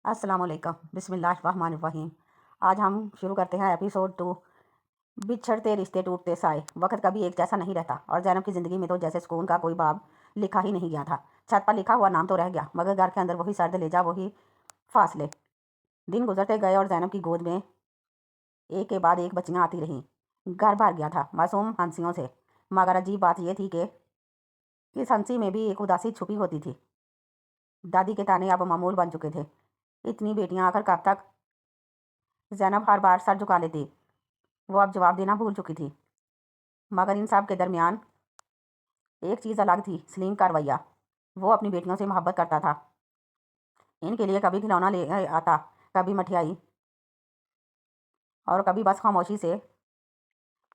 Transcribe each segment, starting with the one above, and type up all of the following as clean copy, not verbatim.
السلام علیکم، بسم اللہ الرحمن الرحیم۔ آج ہم شروع کرتے ہیں ایپیسوڈ 2، بچھڑتے رشتے ٹوٹتے سائے۔ وقت کبھی ایک جیسا نہیں رہتا، اور زینب کی زندگی میں تو جیسے سکون کا کوئی باب لکھا ہی نہیں گیا تھا۔ چھت پر لکھا ہوا نام تو رہ گیا، مگر گھر کے اندر وہی سرد لیجا، وہی فاصلے۔ دن گزرتے گئے اور زینب کی گود میں ایک کے بعد ایک بچیاں آتی رہیں۔ گھر بھر گیا تھا معصوم ہنسیوں سے، مگر عجیب بات یہ تھی کہ اس ہنسی میں بھی ایک اداسی چھپی ہوتی تھی۔ دادی کے تانے اب معمول بن چکے تھے۔ اتنی بیٹیاں آخر کب تک؟ زینب ہر بار سر جھکا لیتی، وہ اب جواب دینا بھول چکی تھی۔ مگر ان سب کے درمیان ایک چیز الگ تھی، سلیم کا رویہ۔ وہ اپنی بیٹیوں سے محبت کرتا تھا، ان کے لیے کبھی کھلونا لے آتا، کبھی مٹھائی، اور کبھی بس خاموشی سے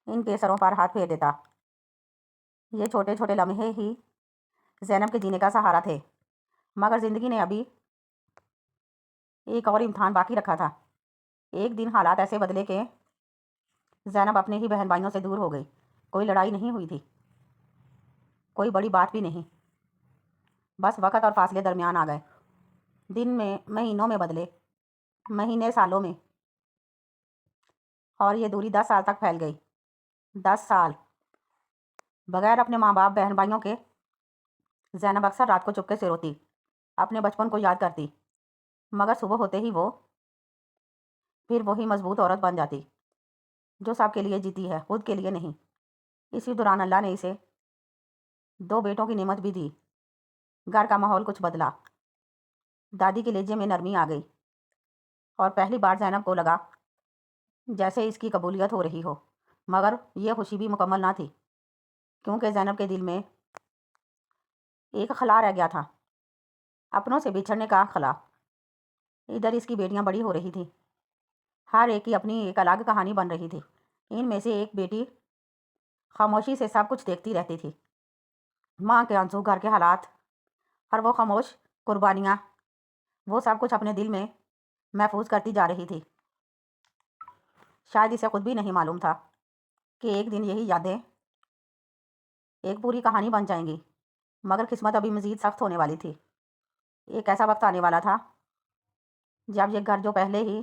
ان کے سروں پر ہاتھ پھیر دیتا۔ یہ چھوٹے چھوٹے لمحے ہی زینب کے جینے کا سہارا تھے، مگر زندگی نے ابھی ایک اور امتحان باقی رکھا تھا۔ ایک دن حالات ایسے بدلے کہ زینب اپنے ہی بہن بھائیوں سے دور ہو گئی۔ کوئی لڑائی نہیں ہوئی تھی، کوئی بڑی بات بھی نہیں، بس وقت اور فاصلے درمیان آ گئے۔ دن میں مہینوں میں بدلے، مہینے سالوں میں، اور یہ دوری 10 سال تک پھیل گئی۔ 10 سال بغیر اپنے ماں باپ بہن بھائیوں کے۔ زینب اکثر رات کو چپکے سے روتی، اپنے بچپن کو یاد کرتی، مگر صبح ہوتے ہی وہ پھر وہی مضبوط عورت بن جاتی جو سب کے لیے جیتی ہے، خود کے لیے نہیں۔ اسی دوران اللہ نے اسے 2 بیٹوں کی نعمت بھی دی۔ گھر کا ماحول کچھ بدلا، دادی کے لہجے میں نرمی آ گئی، اور پہلی بار زینب کو لگا جیسے اس کی قبولیت ہو رہی ہو۔ مگر یہ خوشی بھی مکمل نہ تھی، کیونکہ زینب کے دل میں ایک خلا رہ گیا تھا، اپنوں سے بچھڑنے کا خلا۔ ادھر اس کی بیٹیاں بڑی ہو رہی تھیں، ہر ایک کی اپنی ایک الگ کہانی بن رہی تھی۔ ان میں سے ایک بیٹی خاموشی سے سب کچھ دیکھتی رہتی تھی، ماں کے آنسو، گھر کے حالات، اور وہ خاموش قربانیاں، وہ سب کچھ اپنے دل میں محفوظ کرتی جا رہی تھی۔ شاید اسے خود بھی نہیں معلوم تھا کہ ایک دن یہی یادیں ایک پوری کہانی بن جائیں گی، مگر قسمت ابھی مزید سخت ہونے والی تھی۔ ایک ایسا وقت آنے والا تھا جب یہ گھر جو پہلے ہی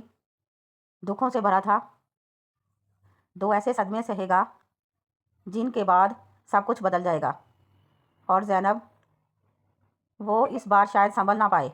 دکھوں سے بھرا تھا، 2 ایسے صدمے سہے گا جن کے بعد سب کچھ بدل جائے گا، اور زینب وہ اس بار شاید سنبھل نہ پائے۔